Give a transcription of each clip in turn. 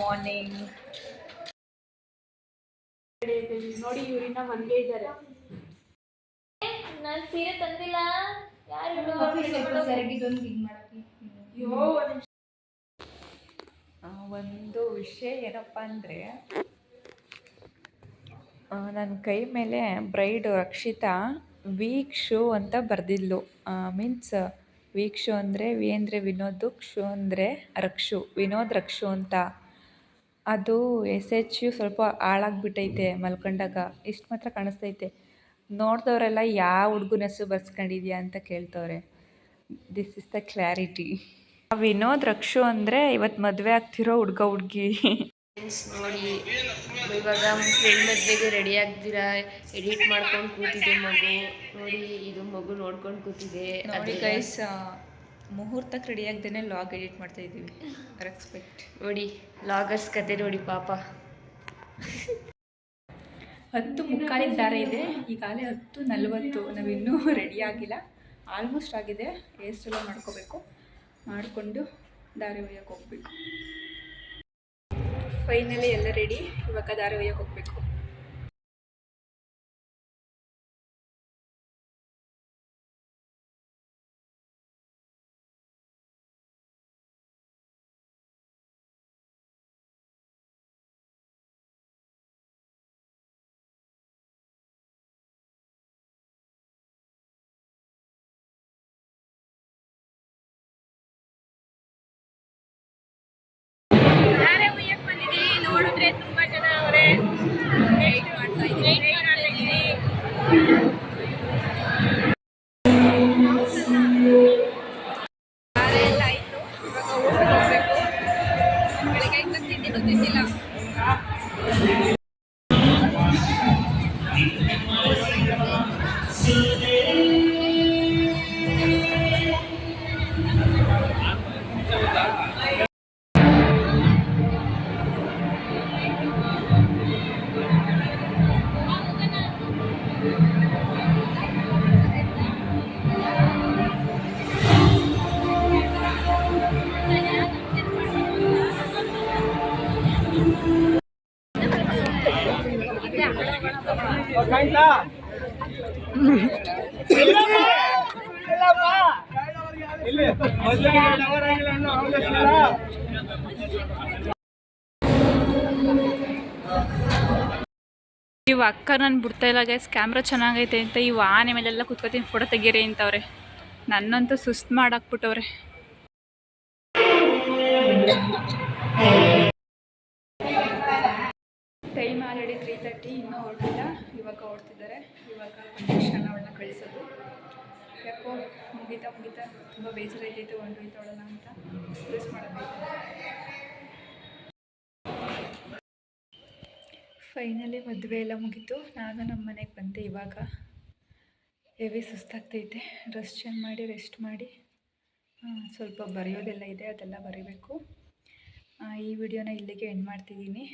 Morning. ನೋಡಿ ಇವರಿನ ಮನೆಗೆ ಇದ್ದಾರೆ. ನಾನು ಸೀರೆ ತಂದಿಲ್ಲ. ಒಂದು ವಿಷಯ ಏನಪ್ಪ ಅಂದರೆ, ನನ್ನ ಕೈ ಮೇಲೆ ಬ್ರೈಡ್ ರಕ್ಷಿತಾ ವೀಕ್ ಶೋ ಅಂತ ಬರೆದಿದ್ಲು. ಮೀನ್ಸ್ ವೀಕ್ ಶೋ ಅಂದರೆ ವಿ ಅಂದರೆ ವಿನೋದ್, ಕ್ಷು ಅಂದರೆ ರಕ್ಷು, ವಿನೋದ್ ರಕ್ಷು ಅಂತ. ಅದು SH ಸ್ವಲ್ಪ ಹಾಳಾಗ್ಬಿಟ್ಟೈತೆ ಮಲ್ಕೊಂಡಾಗ. ಇಷ್ಟು ಮಾತ್ರ ಕಾಣಿಸ್ತೈತೆ. ನೋಡಿದವರೆಲ್ಲ ಯಾವ ಹುಡುಗನ ಹೆಸರು ಬರ್ಸ್ಕೊಂಡಿದ್ಯಾ ಅಂತ ಕೇಳ್ತವ್ರೆ. This is the clarity. Vinod ರಕ್ಷು ಅಂದರೆ ಇವತ್ತು ಮದುವೆ ಆಗ್ತಿರೋ ಹುಡುಗ ಹುಡುಗಿ. ನೋಡಿ ಇವಾಗ ಫ್ರೆಂಡ್ ಮದುವೆಗೆ ರೆಡಿ ಆಗ್ತೀರಾ, ಎಡಿಟ್ ಮಾಡ್ಕೊಂಡು ಕೂತಿದೆ ಮಗು. ನೋಡಿ ಇದು ಮಗು ನೋಡ್ಕೊಂಡು ಕೂತಿದೆ. ನೋಡಿ ಗೈಸ್, ಮುಹೂರ್ತಕ್ಕೆ ರೆಡಿ ಆಗ್ದೇನೆ ಲಾಗ್ ಎಡಿಟ್ ಮಾಡ್ತಾ ಇದ್ದೀವಿ. ರೆಸ್ಪೆಕ್ಟ್. ನೋಡಿ ಲಾಗರ್ಸ್ ಕತೆ ನೋಡಿ ಪಾಪ. 10:45 ದಾರೆ ಇದೆ. ಈಗಾಗಲೇ 10:40. ನಾವಿನ್ನೂ ರೆಡಿ ಆಗಿಲ್ಲ. ಆಲ್ಮೋಸ್ಟ್ ಆಗಿದೆ. ಹೇರ್ ಸ್ಟೈಲ್ ಮಾಡ್ಕೋಬೇಕು. ಮಾಡಿಕೊಂಡು ದಾರೆ ಒಯ್ಯಕ್ಕೆ ಹೋಗ್ಬೇಕು. ಫೈನಲಿ ಎಲ್ಲ ರೆಡಿ. ಇವಾಗ ದಾರೆ ಒಯ್ಯಕ್ಕೆ ಹೋಗ್ಬೇಕು. ನೋಡಿದ್ರೆ ತುಂಬಾ ಜನ ಅವರೇ ವೇಟ್ ಮಾಡ್ತಾ ಇದ್ದೀವಿ. ಎಲ್ಲ ಆಯಿತು. ಇವಾಗ ಊಟಕ್ಕೆ ಹೋಗ್ಬೇಕು. ಬೆಳಗ್ಗೆ ಇಂದ ತಿಂಡಿನೂ ತಿಂದಿಲ್ಲ. ಇವ ಅಕ್ಕ ನಾನು ಬಿಡ್ತಾ ಇಲ್ಲ ಗೈಸ್. ಕ್ಯಾಮ್ರಾ ಚೆನ್ನಾಗೈತೆ ಅಂತ ಇವು ಆನೆ ಮೇಲೆಲ್ಲ ಕುತ್ಕೋತೀನಿ ಫೋಟೋ ತೆಗೀರಿ ಅಂತವ್ರೆ. ನನ್ನಂತೂ ಸುಸ್ತು ಮಾಡಾಕ್ಬಿಟ್ಟವ್ರೆ. Time already 3:30. ಇನ್ನೂ ಹೊರಟಿಲ್ಲ. ಇವಾಗ ಹೊರಡ್ತಿದ್ದಾರೆ. ಇವಾಗ ಅವಳನ್ನ ಕಳಿಸೋದು. ಯಾಕೋ ಮುಗಿತಾ ತುಂಬ ಬೇಜಾರೈತೈತೆ ಹೊರಟೋಯ್ತವಳಲ್ಲ ಅಂತ ಎಕ್ಸ್ಪ್ರೆಸ್ ಮಾಡೋದೈತೆ. ಫೈನಲಿ ಮದುವೆ ಎಲ್ಲ ಮುಗೀತು. ನಾನು ನಮ್ಮ ಮನೆಗೆ ಬಂದೆ. ಇವಾಗ ಹೆವಿ ಸುಸ್ತಾಗ್ತೈತೆ. ಡ್ರೆಸ್ ಚೇಂಜ್ ಮಾಡಿ ರೆಸ್ಟ್ ಮಾಡಿ ಸ್ವಲ್ಪ ಬರೆಯೋದೆಲ್ಲ ಇದೆ, ಅದೆಲ್ಲ ಬರೀಬೇಕು. ಈ ವಿಡಿಯೋನ ಇಲ್ಲಿಗೆ ಎಂಡ್ ಮಾಡ್ತಿದ್ದೀನಿ.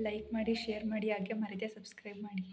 ಲೈಕ್ ಮಾಡಿ, ಶೇರ್ ಮಾಡಿ, ಹಾಗೆ ಮರೆಯದೆ ಸಬ್ಸ್ಕ್ರೈಬ್ ಮಾಡಿ.